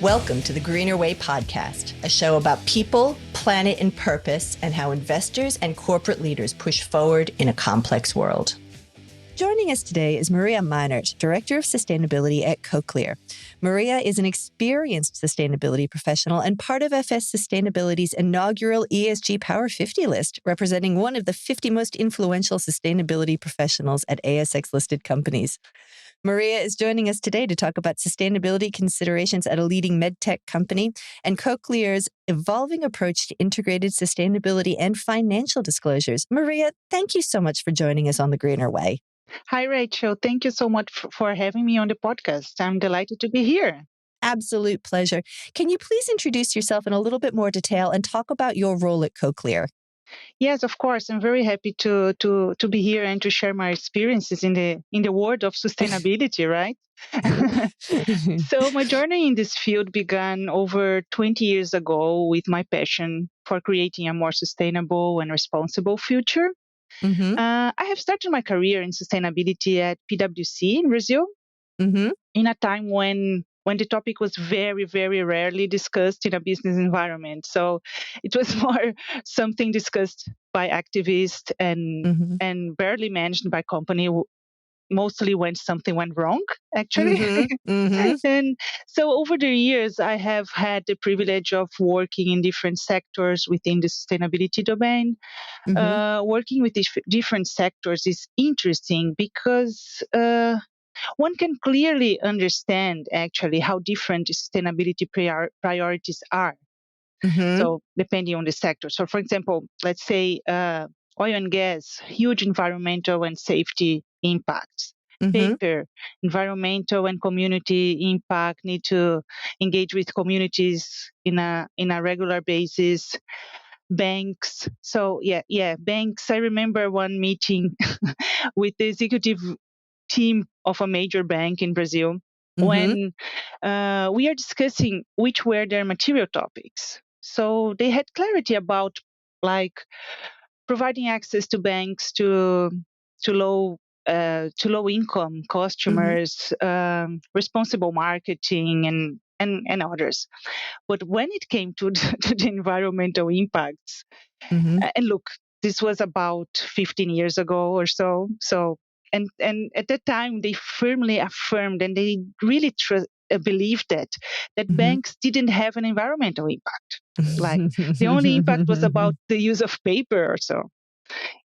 Welcome to the Greener Way podcast, a show about people, planet, and purpose, and how investors and corporate leaders push forward in a complex world. Joining us today is Maria Meinert, Director of Sustainability at Cochlear. Maria is an experienced sustainability professional and part of FS Sustainability's inaugural ESG Power50 list, representing one of the 50 most influential sustainability professionals at ASX-listed companies. Maria is joining us today to talk about sustainability considerations at a leading MedTech company and Cochlear's evolving approach to integrated sustainability and financial disclosures. Maria, thank you so much for joining us on the Greener Way. Hi, Rachel. Thank you so much for having me on the podcast. I'm delighted to be here. Absolute pleasure. Can you please introduce yourself in a little bit more detail and talk about your role at Cochlear? Yes, of course. I'm very happy to be here and to share my experiences in the world of sustainability, right? So my journey in this field began over 20 years ago with my passion for creating a more sustainable and responsible future. I have started my career in sustainability at PwC in Brazil in a time when the topic was very, very rarely discussed in a business environment. So it was more something discussed by activists and barely mentioned by company, mostly when something went wrong, actually. And so over the years, I have had the privilege of working in different sectors within the sustainability domain. Working with different sectors is interesting because one can clearly understand actually how different sustainability priorities are. So depending on the sector. So for example, let's say oil and gas, huge environmental and safety impacts. Paper, environmental and community impact, need to engage with communities in a regular basis. Banks. So banks. I remember one meeting with the executive team of a major bank in Brazil when we are discussing which were their material topics. So they had clarity about like providing access to banks to low income customers, responsible marketing and others. But when it came to the environmental impacts, and look, this was about 15 years ago or so. And at that time, they firmly affirmed and they really believed that banks didn't have an environmental impact. Like the only impact was about the use of paper or so.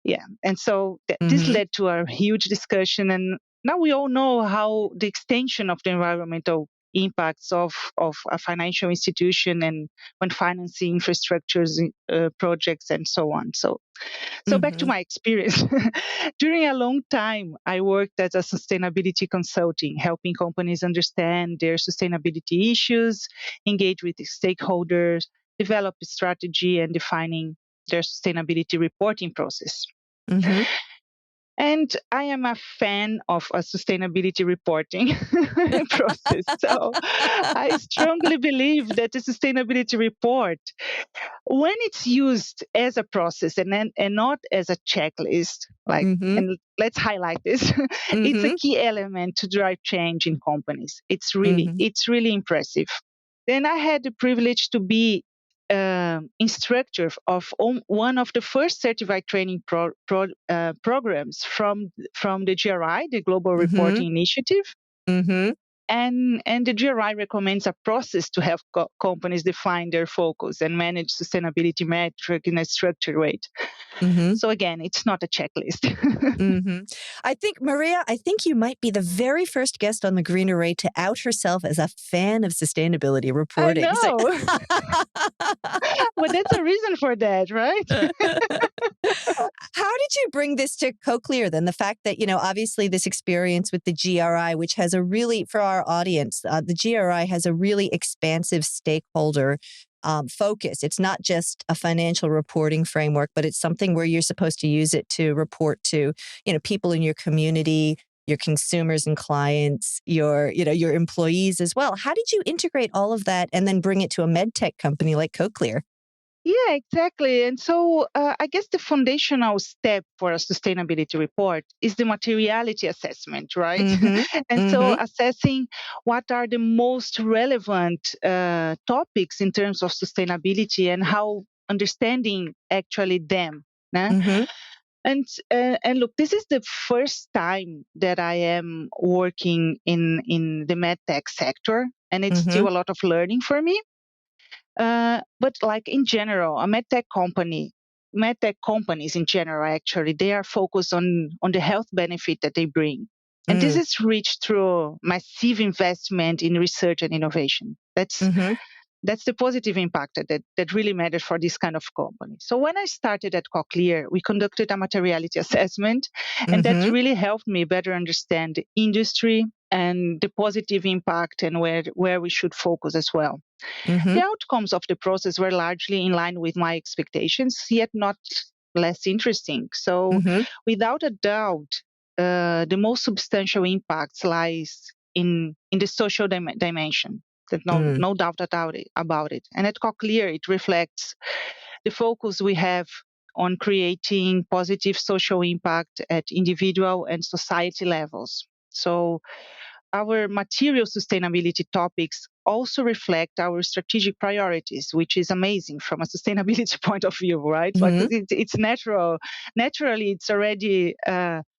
Yeah. And so this led to a huge discussion. And now we all know how the extension of the environmental impacts of a financial institution and when financing infrastructures, projects and so on. So back to my experience. During a long time, I worked as a sustainability consulting, helping companies understand their sustainability issues, engage with the stakeholders, develop a strategy and defining their sustainability reporting process. And I am a fan of a sustainability reporting process. So I strongly believe that the sustainability report, when it's used as a process and not as a checklist, and let's highlight this, it's a key element to drive change in companies. It's really impressive. Then I had the privilege to be instructor of one of the first certified training programs from the GRI, the Global Reporting Initiative. And the GRI recommends a process to help companies define their focus and manage sustainability metric in a structured way. So again, it's not a checklist. I think, Maria, you might be the very first guest on the Greener Way to out herself as a fan of sustainability reporting. I know. Well, that's a reason for that, right? How did you bring this to Cochlear then? The fact that, obviously this experience with the GRI, which has a really, for our audience, the GRI has a really expansive stakeholder focus. It's not just a financial reporting framework, but it's something where you're supposed to use it to report to, people in your community, your consumers and clients, your employees as well. How did you integrate all of that and then bring it to a MedTech company like Cochlear? Yeah, exactly. And so I guess the foundational step for a sustainability report is the materiality assessment, right? Mm-hmm. And so Mm-hmm. assessing what are the most relevant topics in terms of sustainability and how understanding actually them. Né? Mm-hmm. And look, this is the first time that I am working in the medtech sector, and it's Mm-hmm. still a lot of learning for me. But like in general, a medtech companies in general, actually, they are focused on the health benefit that they bring. And this Mm. is reached through massive investment in research and innovation. Mm-hmm. That's the positive impact that really matters for this kind of company. So when I started at Cochlear, we conducted a materiality assessment, and that Mm-hmm. really helped me better understand the industry and the positive impact and where we should focus as well. Mm-hmm. The outcomes of the process were largely in line with my expectations, yet not less interesting. So, Mm-hmm. without a doubt, the most substantial impacts lies in the social dimension. There's Mm. no doubt about it. And at Cochlear, it reflects the focus we have on creating positive social impact at individual and society levels. So, our material sustainability topics also reflect our strategic priorities, which is amazing from a sustainability point of view, right? Mm-hmm. Because it's natural. Naturally, it's already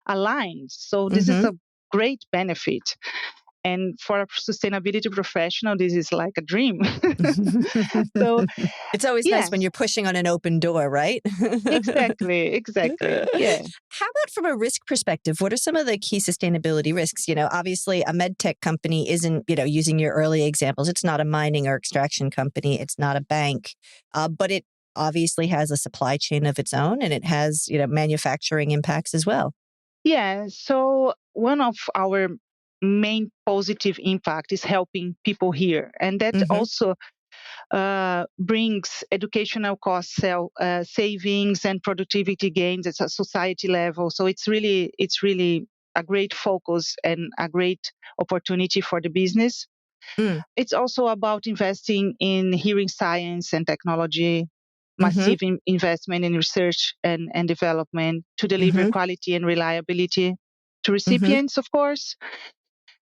aligned. So this is Mm-hmm. a great benefit. And for a sustainability professional, this is like a dream. So It's always nice when yes, you're pushing on an open door, right? exactly. Yeah. How about from a risk perspective? What are some of the key sustainability risks? Obviously a med tech company isn't, using your early examples, it's not a mining or extraction company. It's not a bank, but it obviously has a supply chain of its own and it has, manufacturing impacts as well. Yeah. So one of our main positive impact is helping people here, and that Mm-hmm. also brings educational savings and productivity gains at a society level. So it's really a great focus and a great opportunity for the business. Mm. It's also about investing in hearing science and technology, Mm-hmm. massive investment in research and development to deliver Mm-hmm. quality and reliability to Mm-hmm. recipients, of course.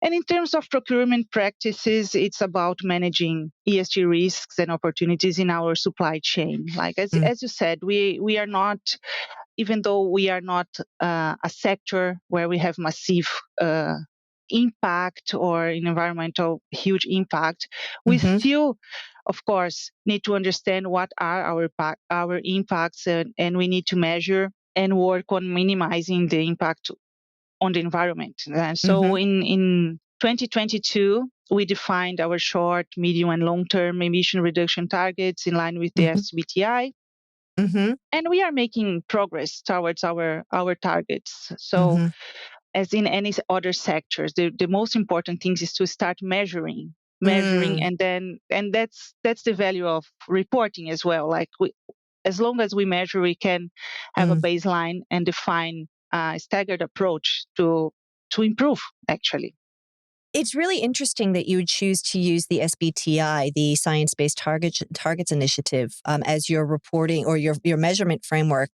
And in terms of procurement practices, it's about managing ESG risks and opportunities in our supply chain. Like Mm. as you said, we are not, even though we are not a sector where we have massive impact or an environmental huge impact, we Mm-hmm. still, of course, need to understand what are our impacts, and we need to measure and work on minimizing the impact on the environment. And Mm-hmm. so in 2022, we defined our short, medium, and long-term emission reduction targets in line with the Mm-hmm. SBTI, Mm-hmm. and we are making progress towards our targets. So Mm-hmm. as in any other sectors, the most important thing is to start measuring, Mm. and that's the value of reporting as well. Like as long as we measure, we can have a Mm. baseline and define a staggered approach to improve actually. It's really interesting that you would choose to use the SBTI, the Science Based Targets Initiative, as your reporting or your measurement framework,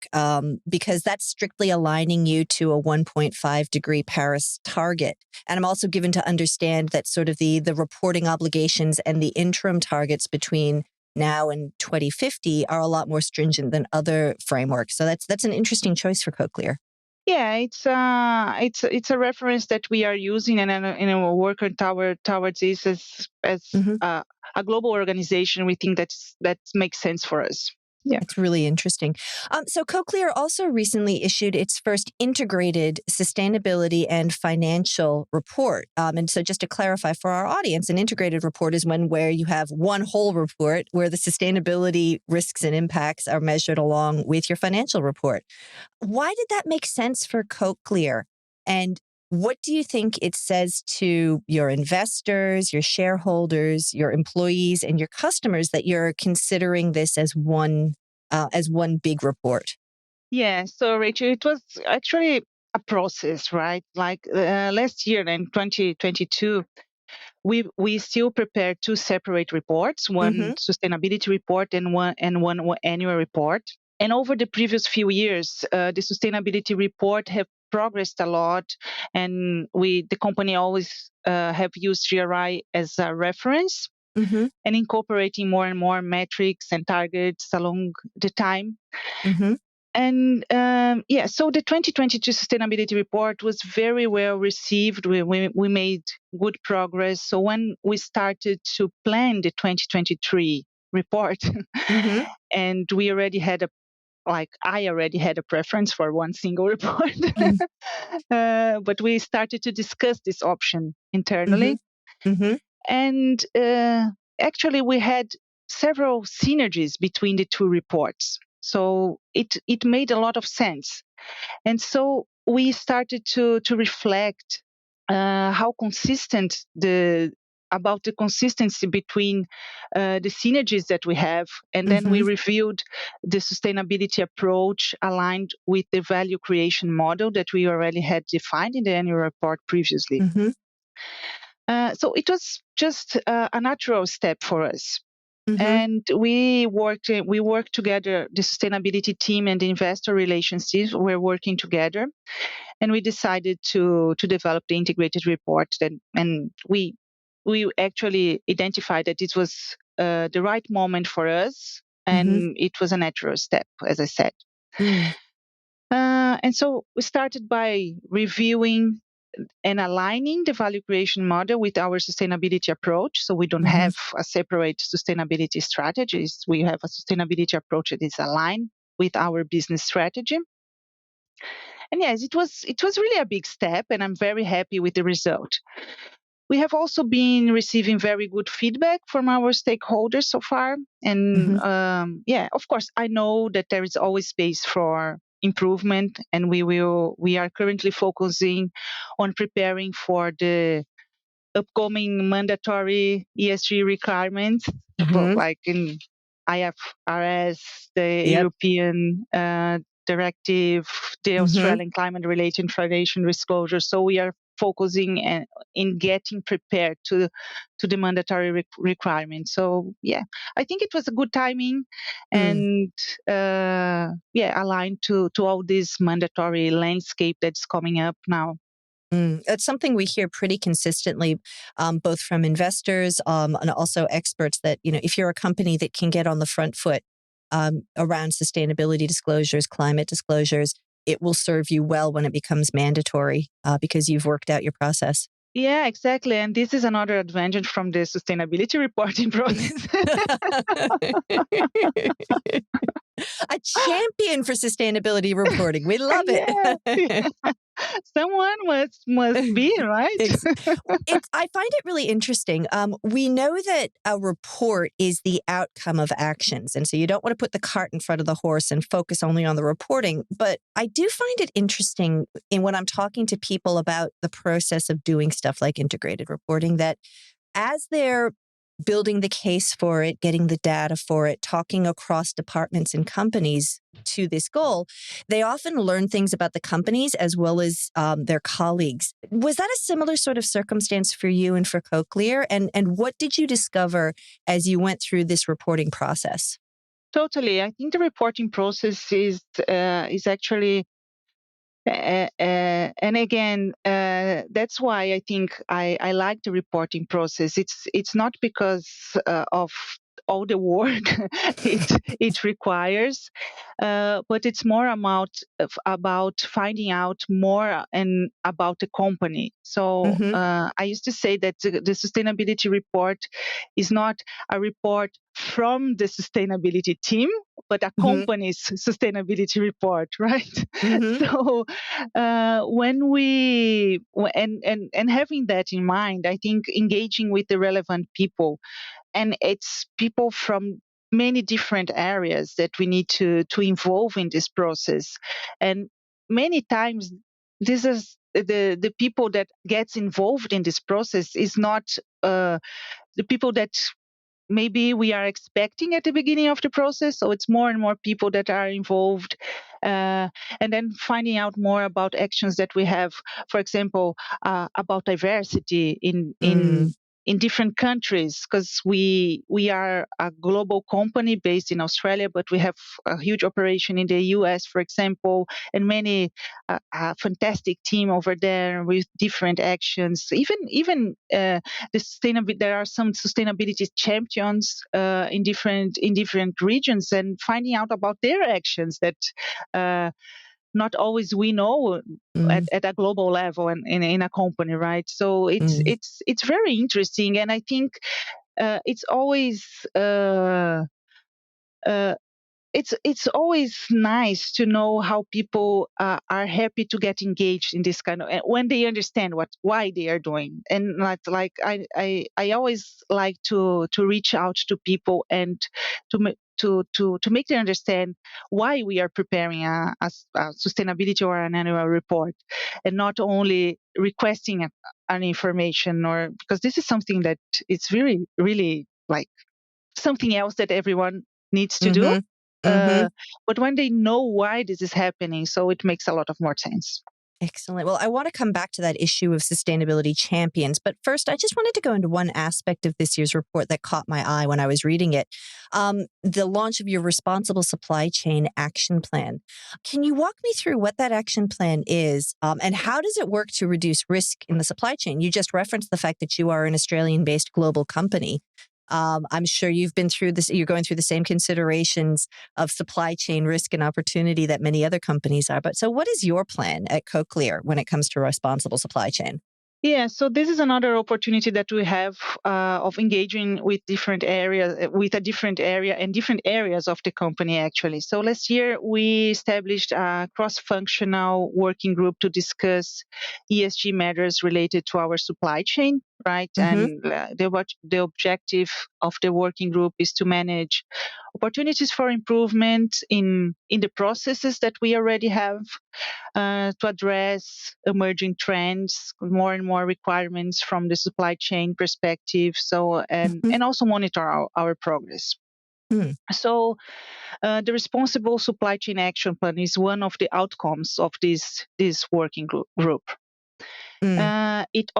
because that's strictly aligning you to a 1.5-degree Paris target. And I'm also given to understand that sort of the reporting obligations and the interim targets between now and 2050 are a lot more stringent than other frameworks. So that's an interesting choice for Cochlear. Yeah, it's a reference that we are using, and we're working towards this as Mm-hmm. a global organization. We think that makes sense for us. Yeah. It's really interesting. So Cochlear also recently issued its first integrated sustainability and financial report. And so just to clarify for our audience, an integrated report is one where you have one whole report where the sustainability risks and impacts are measured along with your financial report. Why did that make sense for Cochlear? And what do you think it says to your investors, your shareholders, your employees, and your customers that you're considering this as one big report? Yeah. So Rachel, it was actually a process, right? Like last year in 2022, We still prepare two separate reports, one sustainability report and one annual report. And over the previous few years, the sustainability report have progressed a lot, and the company always have used GRI as a reference and incorporating more and more metrics and targets along the time. And so the 2022 sustainability report was very well received. We made good progress. So when we started to plan the 2023 report, and we already had I already had a preference for one single report, but we started to discuss this option internally. And actually, we had several synergies between the two reports. So it made a lot of sense. And so we started to reflect how consistent about the consistency between the synergies that we have. And then we reviewed the sustainability approach aligned with the value creation model that we already had defined in the annual report previously. So it was just a natural step for us. And we worked together. The sustainability team and the investor relations teams were working together, and we decided to develop the integrated report. And we actually identified that it was the right moment for us, and it was a natural step, as I said. And so we started by reviewing and aligning the value creation model with our sustainability approach. So we don't have a separate sustainability strategies. We have a sustainability approach that is aligned with our business strategy. And yes, it was really a big step, and I'm very happy with the result. We have also been receiving very good feedback from our stakeholders so far. And of course, I know that there is always space for improvement, and we are currently focusing on preparing for the upcoming mandatory ESG requirements, like in IFRS, the European directive, the Australian climate-related information disclosure. So we are focusing in getting prepared to the mandatory requirements. So I think it was a good timing, and aligned to all this mandatory landscape that's coming up now. It's something we hear pretty consistently, both from investors and also experts, that, if you're a company that can get on the front foot around sustainability disclosures, climate disclosures, it will serve you well when it becomes mandatory because you've worked out your process. Yeah, exactly. And this is another advantage from the sustainability reporting process. A champion for sustainability reporting. We love it. Someone must be, right? I find it really interesting. We know that a report is the outcome of actions. And so you don't want to put the cart in front of the horse and focus only on the reporting. But I do find it interesting when I'm talking to people about the process of doing stuff like integrated reporting, that as they're building the case for it, getting the data for it, talking across departments and companies to this goal, they often learn things about the companies as well as their colleagues. Was that a similar sort of circumstance for you and for Cochlear? And what did you discover as you went through this reporting process? Totally. I think the reporting process is actually and again, that's why I think I like the reporting process. It's not because of all the work it requires, but it's more about finding out more and about the company. So I used to say that the sustainability report is not a report from the sustainability team, but a company's sustainability report, right? So when we and having that in mind, I think engaging with the relevant people, and it's people from many different areas that we need to involve in this process. And many times this is the people that gets involved in this process is not the people that maybe we are expecting at the beginning of the process. So it's more and more people that are involved, and then finding out more about actions that we have, for example, about diversity in different countries, because we are a global company based in Australia, but we have a huge operation in the US, for example, and many a fantastic team over there with different actions. Even the sustainability, there are some sustainability champions in different regions, and finding out about their actions that not always we know at a global level and in a company, right? So it's very interesting, and I think it's always it's always nice to know how people are happy to get engaged in this kind of, when they understand why they are doing. And like I always like to reach out to people and to make them understand why we are preparing a sustainability or an annual report, and not only requesting an information, or because this is something that it's really like something else that everyone needs to do. But when they know why this is happening, so it makes a lot of more sense. Excellent. Well, I want to come back to that issue of sustainability champions. But first, I just wanted to go into one aspect of this year's report that caught my eye when I was reading it. The launch of your Responsible Supply Chain Action Plan. Can you walk me through what that action plan is, and how does it work to reduce risk in the supply chain? You just referenced the fact that you are an Australian-based global company. I'm sure you've been through this, you're going through the same considerations of supply chain risk and opportunity that many other companies are. But so what is your plan at Cochlear when it comes to responsible supply chain? Yeah, so this is another opportunity that we have of engaging with different areas, with a different area and different areas of the company, actually. So last year, we established a cross-functional working group to discuss ESG matters related to our supply chain, right? And the objective of the working group is to manage opportunities for improvement in the processes that we already have, to address emerging trends, more and more requirements from the supply chain perspective. So, and also monitor our progress. So, the Responsible Supply Chain Action Plan is one of the outcomes of this working group. It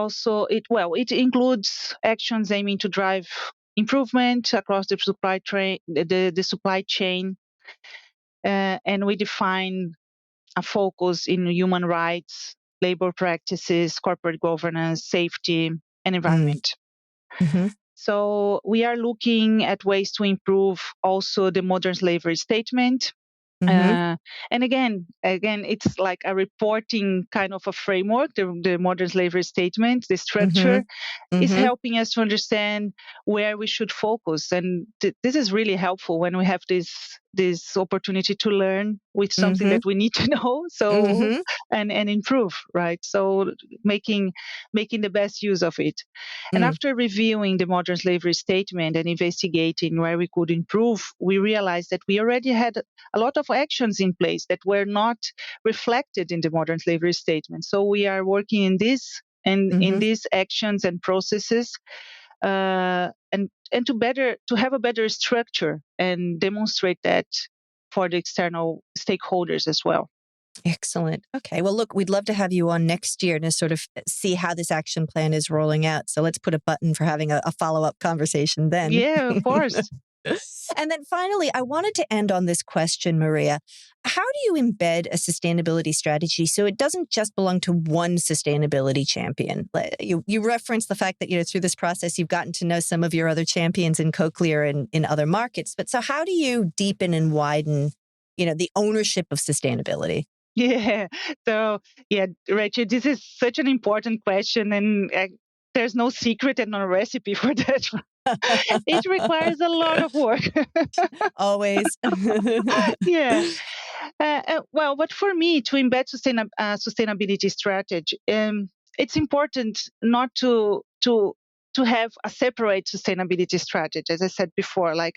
includes actions aiming to drive improvement across the supply chain, and we define a focus in human rights, labor practices, corporate governance, safety, and environment. So we are looking at ways to improve also the modern slavery statement. And again, it's like a reporting kind of a framework, the modern slavery statement, the structure is helping us to understand where we should focus. And this is really helpful when we have this opportunity to learn with something that we need to know, so and improve, right? So making the best use of it. And after reviewing the modern slavery statement and investigating where we could improve, we realized that we already had a lot of actions in place that were not reflected in the modern slavery statement. So we are working in this and in these actions and processes, and to have a better structure and demonstrate that for the external stakeholders as well. Excellent. Okay. Well, look, we'd love to have you on next year to sort of see how this action plan is rolling out. So let's put a button for having a follow-up conversation then. Yeah, of course. And then finally, I wanted to end on this question, Maria. How do you embed a sustainability strategy so it doesn't just belong to one sustainability champion? You referenced the fact that, through this process, you've gotten to know some of your other champions in Cochlear and in other markets. But so how do you deepen and widen, the ownership of sustainability? Yeah. So, Rachel, this is such an important question, and there's no secret and no recipe for that. It requires a lot of work. Always. Yeah. But for me, to embed sustainability strategy, it's important not to have a separate sustainability strategy. As I said before, let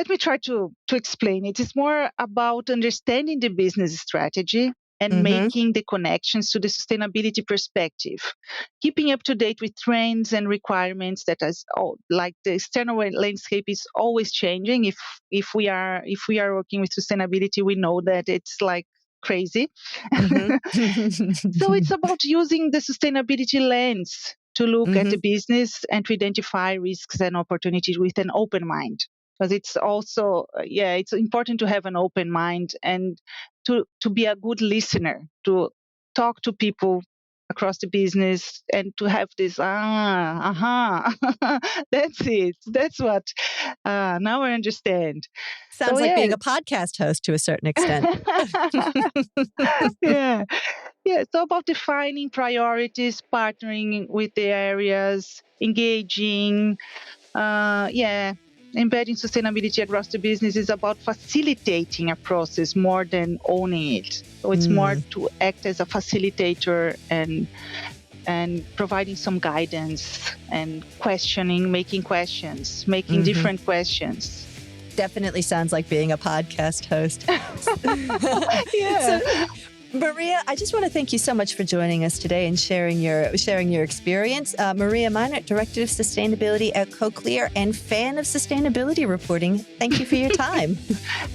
me try to explain. It is more about understanding the business strategy and making the connections to the sustainability perspective, keeping up to date with trends and requirements that the external landscape is always changing. If we are working with sustainability, we know that it's like crazy. So it's about using the sustainability lens to look at the business and to identify risks and opportunities with an open mind. Because it's also, it's important to have an open mind and to be a good listener, to talk to people across the business and to have this, that's it. That's what, now I understand. Sounds like being a podcast host to a certain extent. Yeah. So about defining priorities, partnering with the areas, engaging, embedding sustainability across the business is about facilitating a process more than owning it. So it's more to act as a facilitator and providing some guidance and questioning, making questions, making different questions. Definitely sounds like being a podcast host. So, Maria, I just want to thank you so much for joining us today and sharing your experience. Maria Meinert, Director of Sustainability at Cochlear and fan of sustainability reporting. Thank you for your time.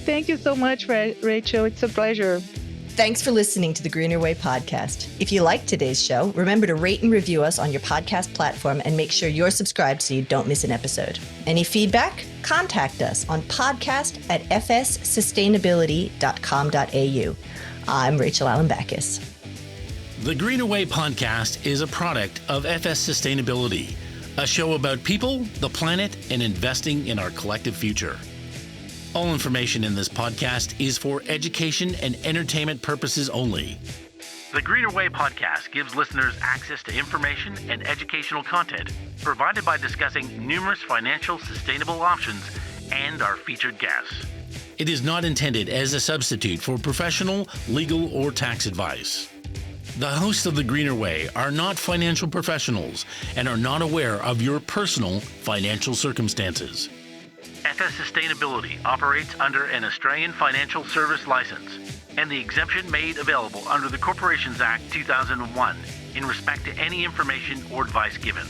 Thank you so much, Rachel. It's a pleasure. Thanks for listening to the Greener Way podcast. If you liked today's show, remember to rate and review us on your podcast platform and make sure you're subscribed so you don't miss an episode. Any feedback? Contact us on podcast@fssustainability.com.au. I'm Rachel Allen-Backus. The Greener Way podcast is a product of FS Sustainability, a show about people, the planet, and investing in our collective future. All information in this podcast is for education and entertainment purposes only. The Greener Way podcast gives listeners access to information and educational content provided by discussing numerous financial sustainable options and our featured guests. It is not intended as a substitute for professional, legal, or tax advice. The hosts of The Greener Way are not financial professionals and are not aware of your personal financial circumstances. FS Sustainability operates under an Australian Financial Service License and the exemption made available under the Corporations Act 2001 in respect to any information or advice given.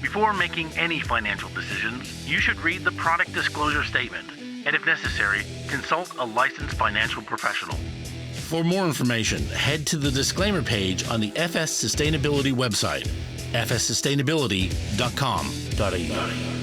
Before making any financial decisions, you should read the product disclosure statement and, if necessary, consult a licensed financial professional. For more information, head to the disclaimer page on the FS Sustainability website, fssustainability.com.au.